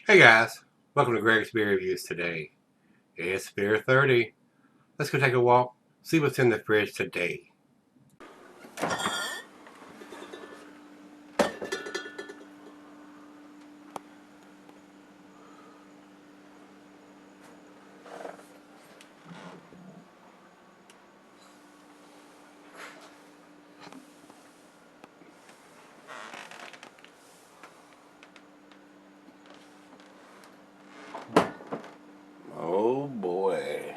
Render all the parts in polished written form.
Hey guys, welcome to Gregsbeerreviews today. It's beer 30. Let's go take a walk, see what's in the fridge today. Oh boy.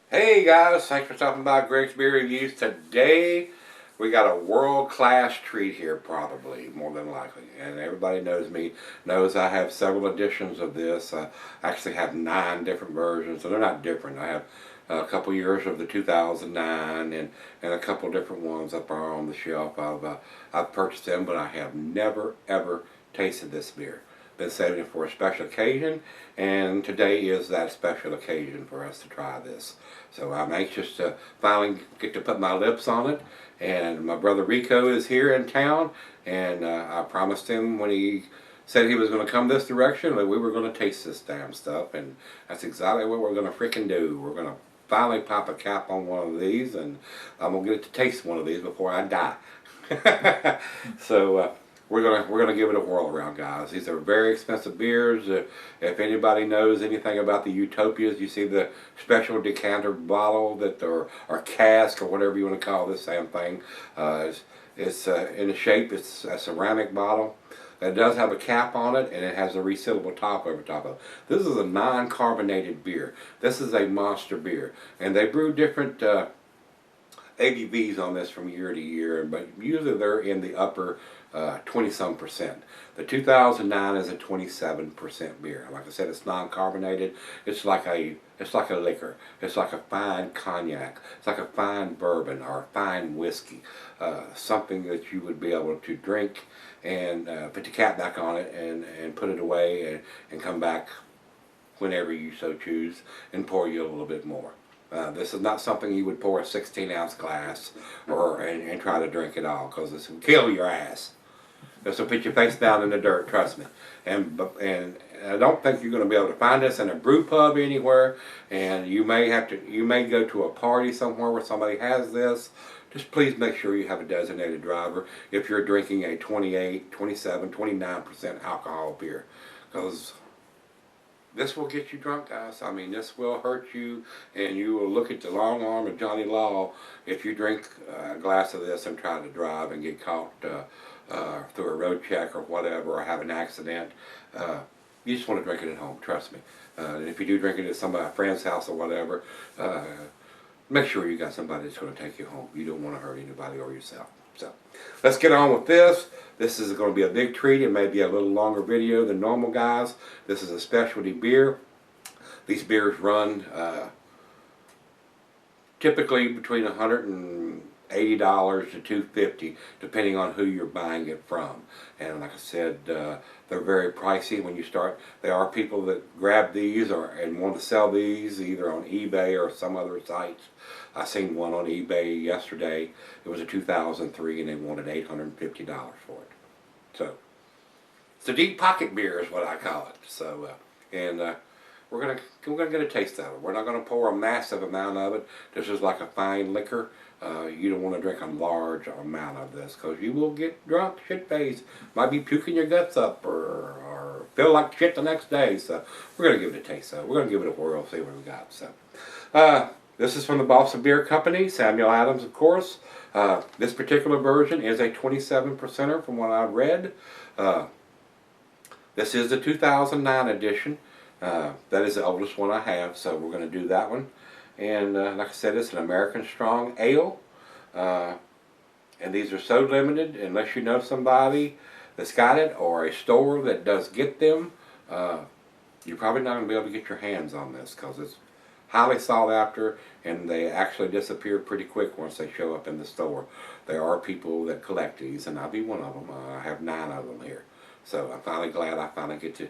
Hey guys, thanks for stopping by Gregsbeerreviews today. We got a world-class treat here, probably, more than likely. And everybody knows me, knows I have several editions of this. I actually have 9 different versions, so they're not different. I have a couple years of the 2009 and a couple different ones up on the shelf. I've purchased them, but I have never, ever tasted this beer. Been saving it for a special occasion, and today is that special occasion for us to try this. So I'm anxious to finally get to put my lips on it. And my brother Rico is here in town, and I promised him when he said he was going to come this direction that we were going to taste this damn stuff, and that's exactly what we're going to freaking do. We're going to finally pop a cap on one of these, and I'm going to get to taste one of these before I die. So we're gonna give it a whirl around, guys. These are very expensive beers. If anybody knows anything about the Utopias, you see the special decanter bottle that or cask or whatever you want to call this damn thing. It's in the shape. It's a ceramic bottle. It does have a cap on it, and it has a resealable top over top of it. This is a non-carbonated beer. This is a monster beer, and they brew different ABVs on this from year to year, but usually they're in the upper 20-some percent. The 2009 is a 27% beer. Like I said, it's non-carbonated. It's like a liquor. It's like a fine cognac. It's like a fine bourbon or a fine whiskey. Something that you would be able to drink and put the cap back on it and put it away and come back whenever you so choose and pour you a little bit more. This is not something you would pour a 16-ounce glass and try to drink it all, because this will kill your ass. This will put your face down in the dirt, trust me. And I don't think you're going to be able to find this in a brew pub anywhere. And you may go to a party somewhere where somebody has this. Just please make sure you have a designated driver if you're drinking a 28, 27, 29% alcohol beer, because this will get you drunk, guys. I mean, this will hurt you, and you will look at the long arm of Johnny Law if you drink a glass of this and try to drive and get caught through a road check or whatever, or have an accident. You just want to drink it at home, trust me. And if you do drink it at a friend's house or whatever, make sure you got somebody that's going to take you home. You don't want to hurt anybody or yourself. So let's get on with this. This is going to be a big treat. It may be a little longer video than normal, guys. This is a specialty beer. These beers run typically between $180 to $250, depending on who you're buying it from. And like I said, they're very pricey when you start. There are people that grab these and want to sell these either on eBay or some other sites. I seen one on eBay yesterday. It was a 2003, and they wanted $850 for it. So it's a deep pocket beer is what I call it. So we're gonna get a taste of it. We're not gonna pour a massive amount of it. This is like a fine liquor. You don't want to drink a large amount of this, because you will get drunk, shit-faced. Might be puking your guts up or feel like shit the next day. So we're going to give it a taste. So we're going to give it a whirl, see what we got. So this is from the Boston Beer Company, Samuel Adams, of course. This particular version is a 27%er from what I've read. This is the 2009 edition. That is the oldest one I have, so we're going to do that one. And like I said, it's an American Strong Ale. And these are so limited, unless you know somebody that's got it or a store that does get them, you're probably not going to be able to get your hands on this, because it's highly sought after, and they actually disappear pretty quick once they show up in the store. There are people that collect these, and I'll be one of them. I have 9 of them here. So I'm finally glad I finally get to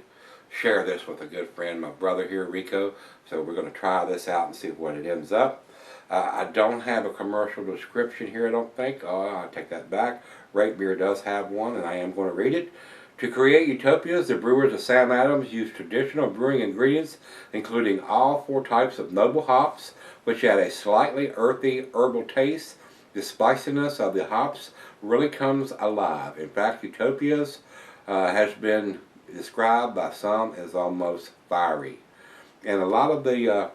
share this with a good friend, my brother here, Rico. So we're going to try this out and see what it ends up. I don't have a commercial description here, I don't think. Oh, I take that back. Rate Beer does have one, and I am going to read it. To create Utopias, the brewers of Sam Adams used traditional brewing ingredients, including all 4 types of noble hops, which add a slightly earthy herbal taste. The spiciness of the hops really comes alive. In fact, Utopias has been described by some as almost fiery. And a lot of the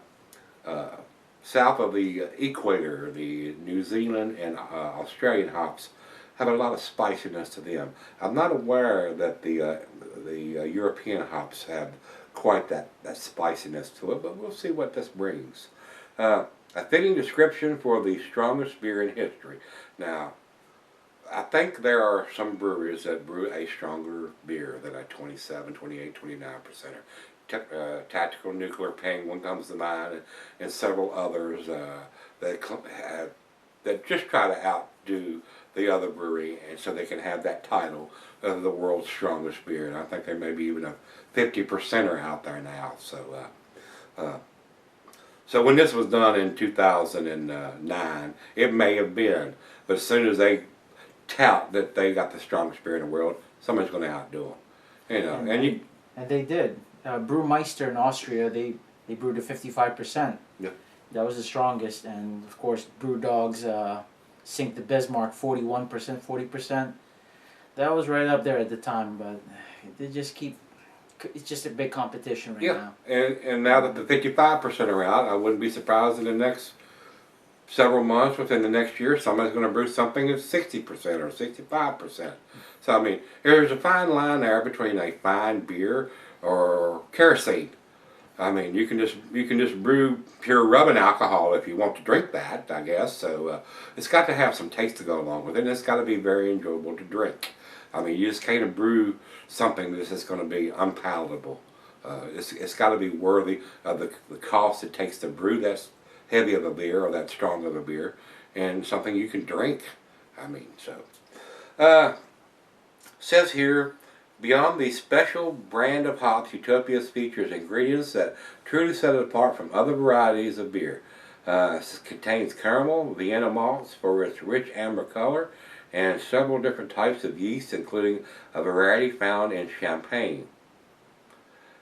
south of the equator, the New Zealand and Australian hops have a lot of spiciness to them. I'm not aware that the European hops have quite that spiciness to it, but we'll see what this brings. A fitting description for the strongest beer in history. Now, I think there are some breweries that brew a stronger beer than a 27, 28, 29%. Tactical Nuclear Penguin comes to mind, and several others that just try to outdo the other brewery, and so they can have that title of the world's strongest beer. And I think there may be even a 50%er out there now. So when this was done in 2009, it may have been, but as soon as they tout that they got the strongest beer in the world, somebody's going to outdo them. You know, and they did. Brewmeister in Austria, they brewed a 55%. Yeah. That was the strongest, and of course, Brewdog's Sink the Bismarck 41%, 40%. That was right up there at the time, but they just keep. It's just a big competition right now. And now that the 55% are out, I wouldn't be surprised in the next several months, within the next year, somebody's going to brew something at 60% or 65%. So I mean, there's a fine line there between a fine beer or kerosene. I mean, you can just brew pure rubbing alcohol if you want to drink that, I guess. So it's got to have some taste to go along with it, and it's got to be very enjoyable to drink. I mean, you just can't brew something that's just going to be unpalatable. It's got to be worthy of the cost it takes to brew that heavy of a beer or that strong of a beer, and something you can drink. I mean, so says here, beyond the special brand of hops, Utopias features ingredients that truly set it apart from other varieties of beer. It contains caramel, Vienna malts for its rich amber color, and several different types of yeast, including a variety found in champagne.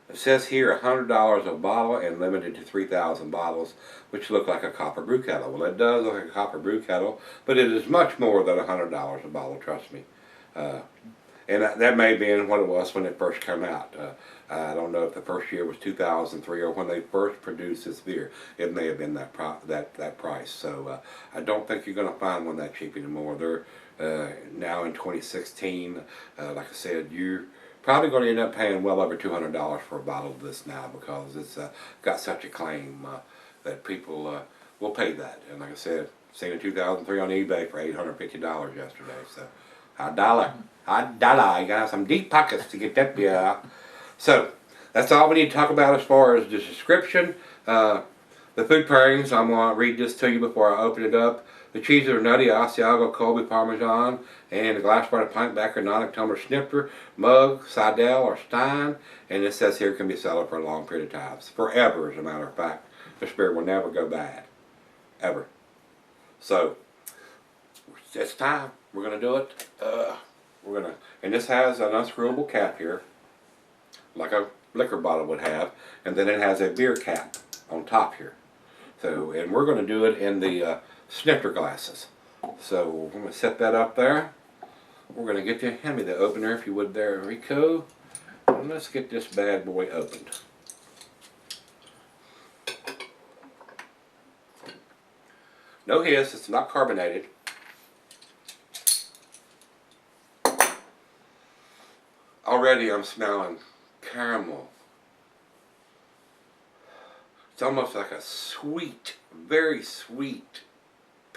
It says here $100 a bottle and limited to 3,000 bottles, which look like a copper brew kettle. Well, it does look like a copper brew kettle, but it is much more than $100 a bottle, trust me. And that may have been what it was when it first came out. I don't know if the first year was 2003 or when they first produced this beer. It may have been that price. So I don't think you're going to find one that cheap anymore. They're now in 2016. Like I said, you're probably going to end up paying well over $200 for a bottle of this now, because it's got such a claim that people will pay that. And like I said, seen in 2003 on eBay for $850 yesterday. So $1. $1. You gotta have some deep pockets to get that beer out. So that's all we need to talk about as far as the description. The food pairings, I'm going to read this to you before I open it up. The cheeses are nutty, Asiago, Colby, Parmesan, and a glass bottle pintbacker, non-tumbler snifter, mug, Seidel, or Stein. And it says here it can be sold for a long period of time. Forever, as a matter of fact. This beer will never go bad. Ever. So, it's time. We're going to do it. And this has an unscrewable cap here, like a liquor bottle would have, and then it has a beer cap on top here. So, and we're going to do it in the snifter glasses. So I'm going to set that up there. We're going to get you, hand me the opener if you would there, Rico. And let's get this bad boy opened. No hiss, it's not carbonated. Already I'm smelling caramel. It's almost like a sweet, very sweet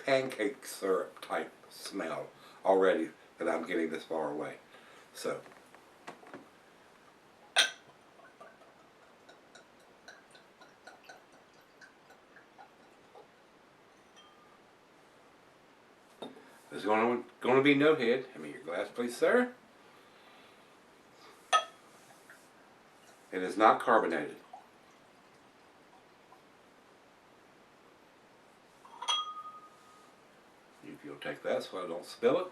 pancake syrup type smell already that I'm getting this far away. So, there's going to be no head. Hand me your glass, please, sir. It not carbonated. If you'll take that so I don't spill it.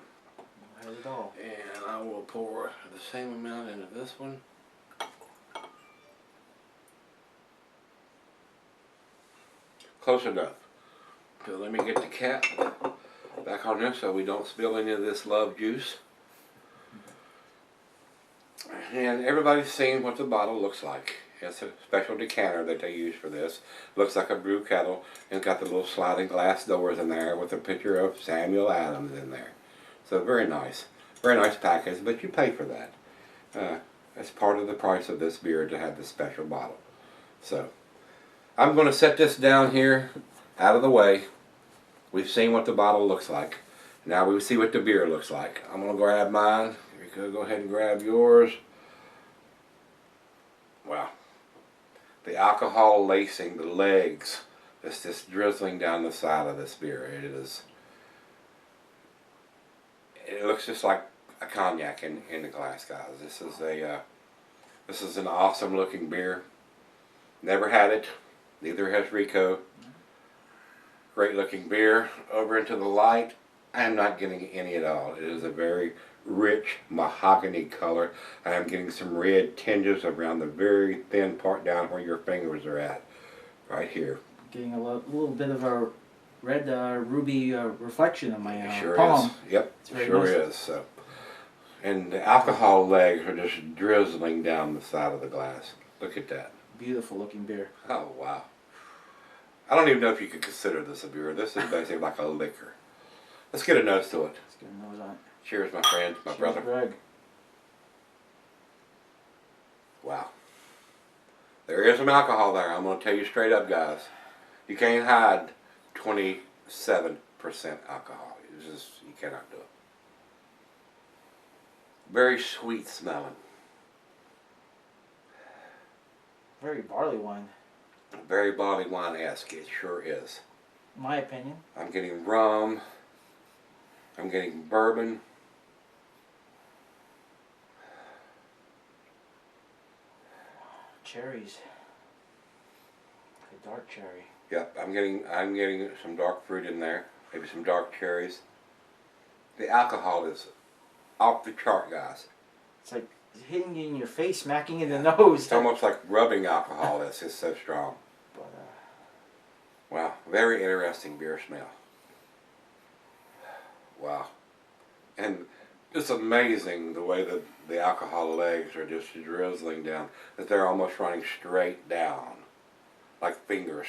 Not at all. And I will pour the same amount into this one. Close enough. So let me get the cap back on there so we don't spill any of this love juice. And everybody's seen what the bottle looks like. It's a special decanter that they use for this. Looks like a brew kettle, and it's got the little sliding glass doors in there with a picture of Samuel Adams in there. So very nice package, but you pay for that. It's part of the price of this beer to have this special bottle. So I'm going to set this down here out of the way. We've seen what the bottle looks like. Now we see what the beer looks like. I'm going to grab mine. You could go ahead and grab yours. Wow. The alcohol lacing the legs. It's just drizzling down the side of this beer. It looks just like a cognac in the glass, guys. This is an awesome looking beer. Never had it. Neither has Rico. Great looking beer. Over into the light. I am not getting any at all. It is a very rich mahogany color. I am getting some red tinges around the very thin part down where your fingers are at. Right here. Getting a little bit of a red ruby reflection in my sure palm. Is. Yep, sure nice. is. So, and the alcohol legs are just drizzling down the side of the glass. Look at that. Beautiful looking beer. Oh, wow. I don't even know if you could consider this a beer. This is basically like a liquor. Let's get a nose to it. Let's get a nose on it. Cheers, my friend, my Cheers, brother. Greg. Wow. There is some alcohol there. I'm going to tell you straight up, guys. You can't hide 27% alcohol. You cannot do it. Very sweet smelling. Very barley wine. Very barley wine-esque. It sure is. In my opinion. I'm getting rum. I'm getting bourbon. Cherries. A dark cherry. Yep, I'm getting some dark fruit in there. Maybe some dark cherries. The alcohol is off the chart, guys. It's like hitting you in your face, smacking you in the nose. It's almost like rubbing alcohol. It's just so strong. But, wow, very interesting beer smell. Wow. And it's amazing the way that the alcohol legs are just drizzling down, that they're almost running straight down, like fingers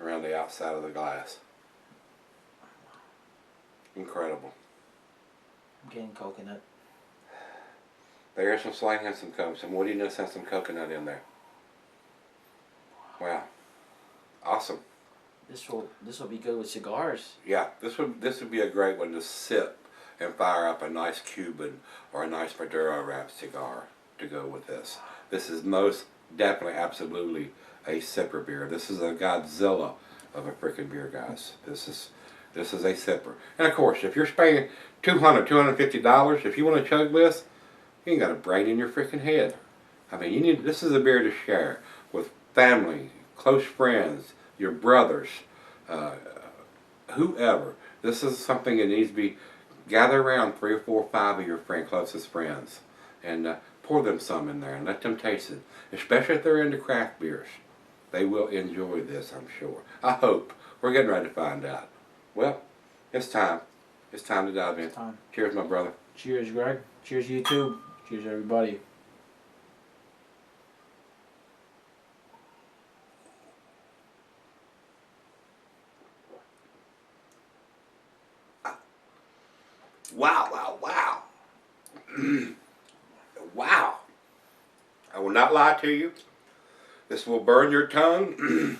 around the outside of the glass. Incredible. I'm getting coconut. There is some slight hints of some woodiness and some coconut in there. Wow. Awesome. This will be good with cigars. Yeah, this would be a great one to sip and fire up a nice Cuban or a nice Maduro wrapped cigar to go with this. This is most definitely, absolutely a sipper beer. This is a Godzilla of a freaking beer, guys. This is a sipper. And of course, if you're spending $200, $250, if you want to chug this, you ain't got a brain in your freaking head. I mean, this is a beer to share with family, close friends, your brothers, whoever. This is something that needs to be, gather around 3 or 4 or 5 of your closest friends and pour them some in there and let them taste it. Especially if they're into craft beers. They will enjoy this, I'm sure. I hope. We're getting ready to find out. Well, it's time. It's time to dive in. It's time. Cheers, my brother. Cheers, Greg. Cheers, YouTube. Cheers, everybody. Wow, wow, wow. Wow. I will not lie to you. This will burn your tongue.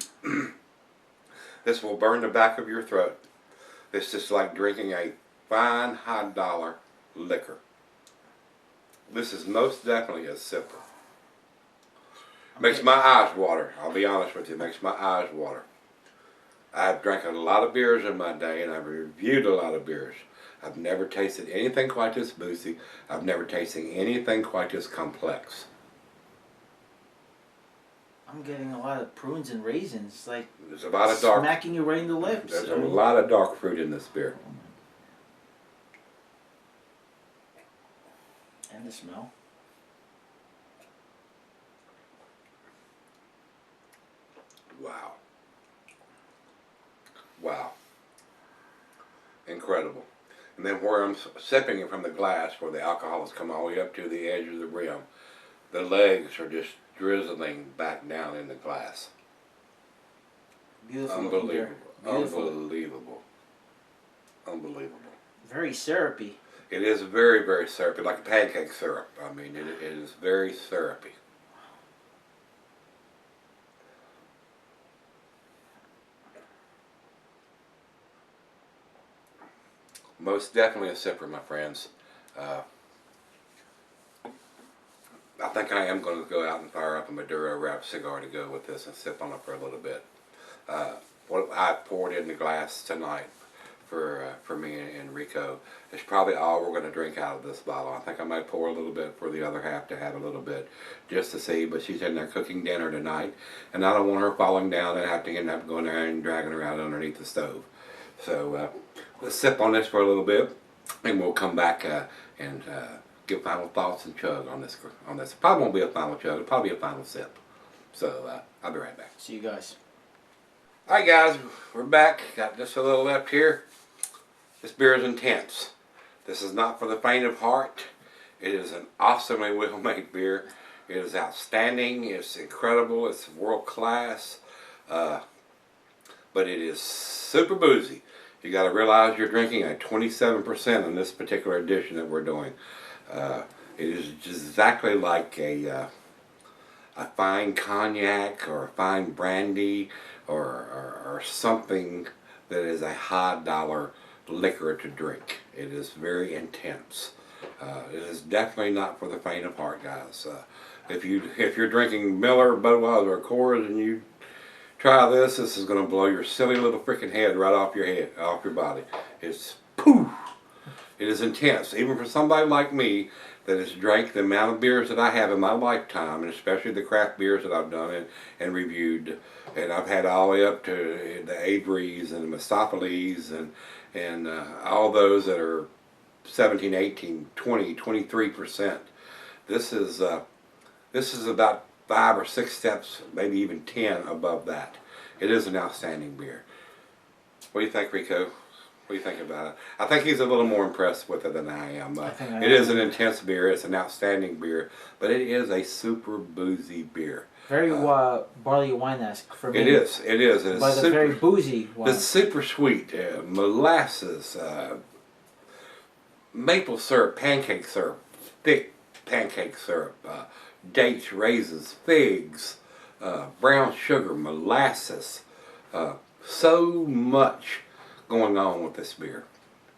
This will burn the back of your throat. It's just like drinking a fine, high-dollar liquor. This is most definitely a sipper. Makes my eyes water. I'll be honest with you. Makes my eyes water. I've drank a lot of beers in my day, and I've reviewed a lot of beers. I've never tasted anything quite this boozy. I've never tasted anything quite this complex. I'm getting a lot of prunes and raisins, like There's a lot of dark. smacking you right in the lips. There's a lot of dark fruit in this beer. And the smell. Wow. Wow. Incredible. And then where I'm sipping it from the glass, where the alcohol has come all the way up to the edge of the rim, the legs are just drizzling back down in the glass. Beautiful. Unbelievable. Beautiful. Unbelievable. Unbelievable. Very syrupy. It is very, very syrupy, like pancake syrup. I mean, it is very syrupy. Most definitely a sipper, my friends. I think I am going to go out and fire up a Maduro wrapped cigar to go with this and sip on it for a little bit. What I poured in the glass tonight for me and Rico is probably all we're going to drink out of this bottle. I think I might pour a little bit for the other half to have a little bit just to see, but she's in there cooking dinner tonight, and I don't want her falling down and have to end up going there and dragging her out underneath the stove. So let's sip on this for a little bit, and we'll come back and give final thoughts and chug on this. Probably won't be a final chug, it'll probably be a final sip. So I'll be right back. See you guys. Alright guys, we're back. Got just a little left here. This beer is intense. This is not for the faint of heart. It is an awesomely well-made beer. It is outstanding. It's incredible. It's world class. But it is super boozy. You got to realize you're drinking a 27% in this particular edition that we're doing. It is exactly like a fine cognac or a fine brandy or something that is a high dollar liquor to drink. It is very intense. It is definitely not for the faint of heart, guys. If you're drinking Miller, Budweiser, or Coors, and you try this, this is going to blow your silly little freaking head right off your body. It's poof. It is intense, even for somebody like me that has drank the amount of beers that I have in my lifetime, and especially the craft beers that I've done and reviewed. And I've had all the way up to the Averys and the Mistopheles and all those that are 17, 18, 20, 23%. This is about 5 or 6 steps, maybe even 10 above that. It is an outstanding beer. What do you think, Rico? What do you think about it? I think he's a little more impressed with it than I am. It is an intense beer. It's an outstanding beer, but it is a super boozy beer. Very barley wine-esque for me. It is. It is. It's but super, a very boozy one. It's super sweet. Molasses, maple syrup, pancake syrup, thick pancake syrup, dates, raisins, figs, brown sugar, molasses. So much going on with this beer.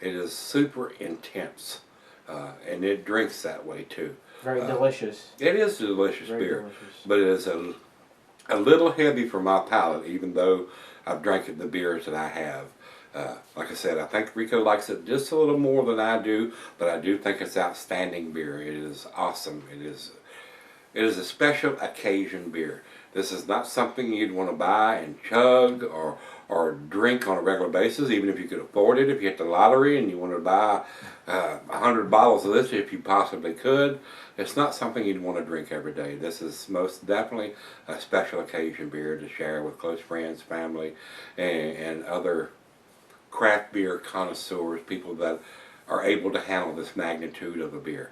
It is super intense, and it drinks that way too. Very delicious. It is a delicious Very beer, delicious. but it is a little heavy for my palate, even though I've drank the beers that I have. Like I said, I think Rico likes it just a little more than I do, but I do think it's outstanding beer. It is awesome. It is a special occasion beer. This is not something you'd want to buy and chug or drink on a regular basis, even if you could afford it. If you hit the lottery and you wanted to buy 100 bottles of this, if you possibly could, it's not something you'd want to drink every day. This is most definitely a special occasion beer to share with close friends, family, and other craft beer connoisseurs, people that are able to handle this magnitude of a beer.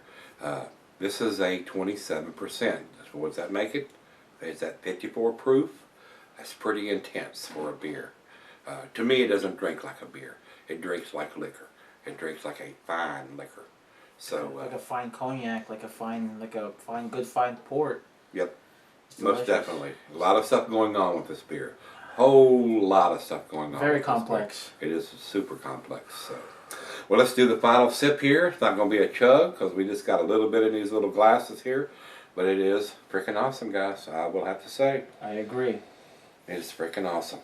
This is a 27%. What does that make it? Is that 54 proof? That's pretty intense for a beer. To me, it doesn't drink like a beer. It drinks like liquor. It drinks like a fine liquor. So like a fine cognac, like a fine good fine port. Yep, most definitely. A lot of stuff going on with this beer. Whole lot of stuff going on. Very complex. It is super complex. So, well, let's do the final sip here. It's not going to be a chug because we just got a little bit in these little glasses here, but it is freaking awesome, guys. I will have to say. I agree. It's freaking awesome.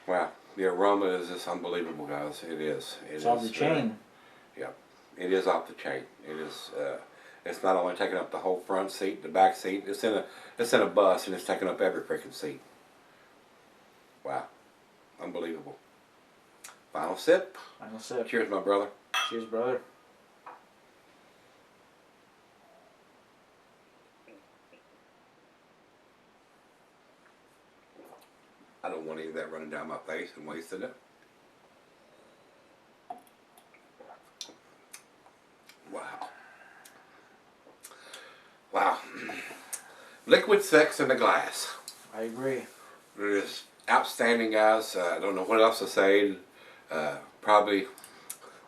Wow, the aroma is just unbelievable, guys. It is. It's off the chain. Yep, it is off the chain. It is, It's not only taking up the whole front seat, the back seat. It's in a bus, and it's taking up every freaking seat. Wow, unbelievable. Final sip. Final sip. Cheers, my brother. Cheers, brother. I don't want any of that running down my face and wasting it. Wow. Wow. Liquid sex in the glass. I agree. It is outstanding, guys. I don't know what else to say. Probably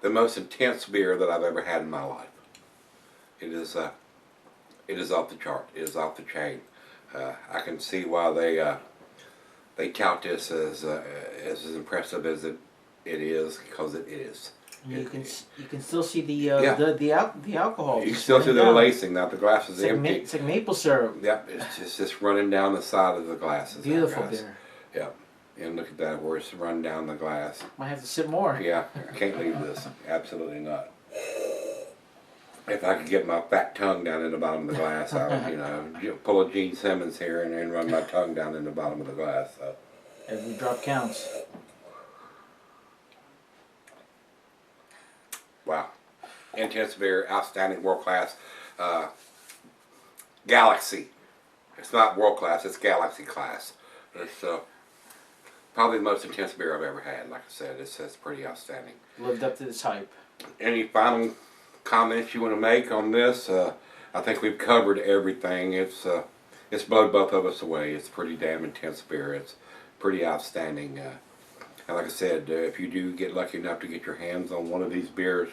the most intense beer that I've ever had in my life. It is off the chart. It is off the chain. I can see why they tout this as impressive as it is, because it is. You can still see the alcohol. You can still see the lacing. Now the glass is empty. It's like maple syrup. Yep, it's just running down the side of the glasses. Beautiful beer. Yep, and look at that, where it's run down the glass. Might have to sip more. Yeah, I can't leave this. Absolutely not. If I could get my fat tongue down in the bottom of the glass, I would, pull a Gene Simmons here and then run my tongue down in the bottom of the glass. So. Every drop counts. Wow. Intense beer, outstanding, world class. Galaxy. It's not world class, it's galaxy class. It's probably the most intense beer I've ever had. Like I said, it's pretty outstanding. Lived up to this hype. Any final comments you want to make on this? I think we've covered everything. It's blown both of us away. It's pretty damn intense beer. It's pretty outstanding. And like I said, if you do get lucky enough to get your hands on one of these beers,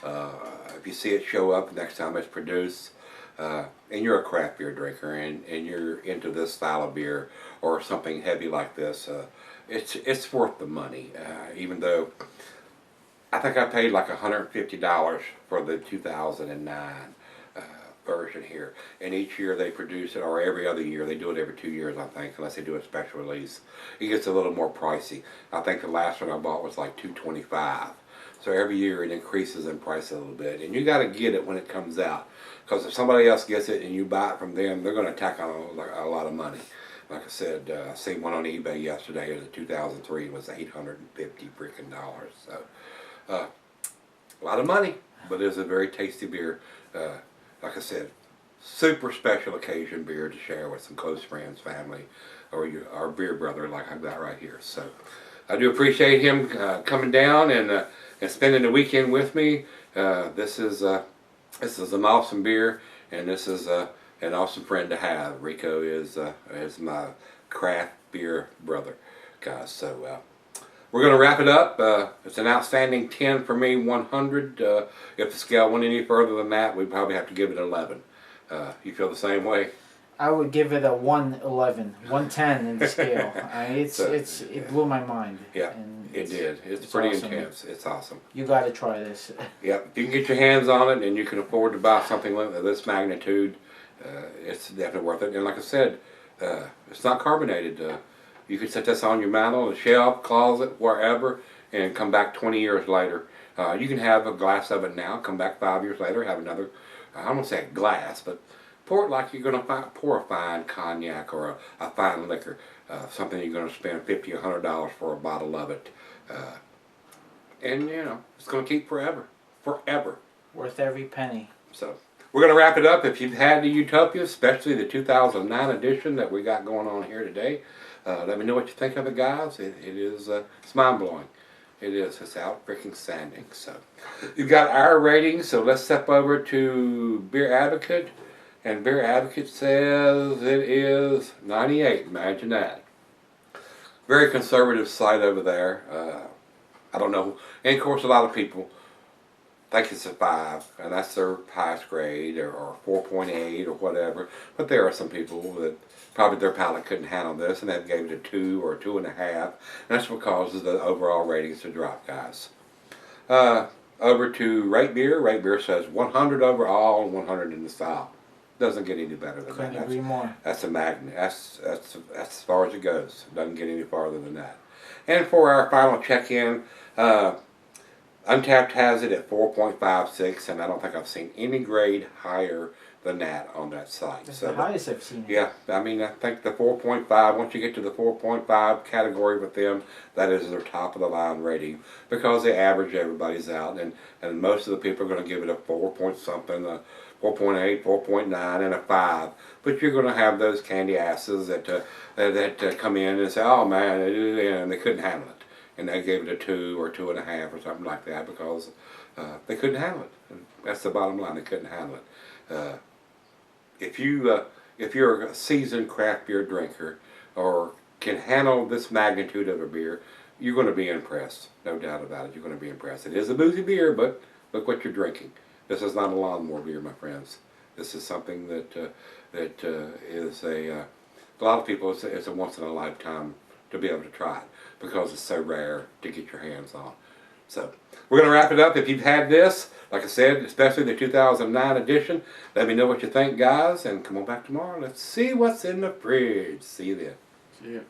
if you see it show up next time it's produced, and you're a craft beer drinker and you're into this style of beer or something heavy like this, it's worth the money. Even though I think I paid like $150 for the 2009 version here, and each year they produce it, or every other year. They do it every 2 years, I think, unless they do a special release. It gets a little more pricey. I think the last one I bought was like $225. So every year it increases in price a little bit, and you got to get it when it comes out, because if somebody else gets it and you buy it from them, they're going to tack on a lot of money. Like I said, I seen one on eBay yesterday. It was a 2003. It was $850 freaking dollars. So a lot of money, but it's a very tasty beer. Like I said, super special occasion beer to share with some close friends, family, or our beer brother like I've got right here. So I do appreciate him coming down and spending the weekend with me. This is an awesome beer, and this is an awesome friend to have. Rico is my craft beer brother, guys. So we're going to wrap it up. It's an outstanding 10 for me, 100. If the scale went any further than that, we'd probably have to give it 11. You feel the same way? I would give it a 111, 110 in the scale. It blew my mind. Yeah, and it did. It's pretty awesome. intense. It's awesome. You got to try this. Yep, if you can get your hands on it and you can afford to buy something of this magnitude, it's definitely worth it. And like I said, it's not carbonated. You can set this on your mantle, a shelf, closet, wherever, and come back 20 years later. You can have a glass of it now, come back 5 years later, have another, I don't want to say a glass, but pour it like you're going to pour a fine cognac or a fine liquor, something you're going to spend $50 or $100 for a bottle of it. And, it's going to keep forever. Forever. Worth every penny. So we're going to wrap it up. If you've had the Utopia, especially the 2009 edition that we got going on here today, let me know what you think of it, guys. It's mind-blowing. It is. It's out freaking standing. So you've got our ratings, so let's step over to Beer Advocate. And Beer Advocate says it is 98. Imagine that. Very conservative site over there. I don't know. And of course, a lot of people think it's a 5, and that's their highest grade, or 4.8 or whatever. But there are some people that probably their palate couldn't handle this, and they gave it a 2 or 2.5. And that's what causes the overall ratings to drop, guys. Over to Rate Beer. Rate Beer says 100 overall and 100 in the style. Doesn't get any better than that. Couldn't agree more. That's a magnet. That's as far as it goes. Doesn't get any farther than that. And for our final check-in, Untapped has it at 4.56, and I don't think I've seen any grade higher than that on that site. That's So the highest I've seen. yeah, I mean, I think the 4.5, once you get to the 4.5 category with them, that is their top of the line rating, because they average everybody's out, and most of the people are going to give it a 4 point something, a 4.8, 4.9, and a 5. But you're going to have those candy asses that come in and say, oh man, and they couldn't handle it, and they gave it a 2 or 2.5 or something like that, because they couldn't handle it. And that's the bottom line, they couldn't handle it. If you're a seasoned craft beer drinker or can handle this magnitude of a beer, you're going to be impressed. No doubt about it. You're going to be impressed. It is a boozy beer, but look what you're drinking. This is not a lawnmower beer, my friends. This is something that is a lot of people. It's a once in a lifetime to be able to try it, because it's so rare to get your hands on. So we're going to wrap it up. If you've had this, like I said, especially the 2009 edition, let me know what you think, guys, and come on back tomorrow. Let's see what's in the fridge. See you then. See ya.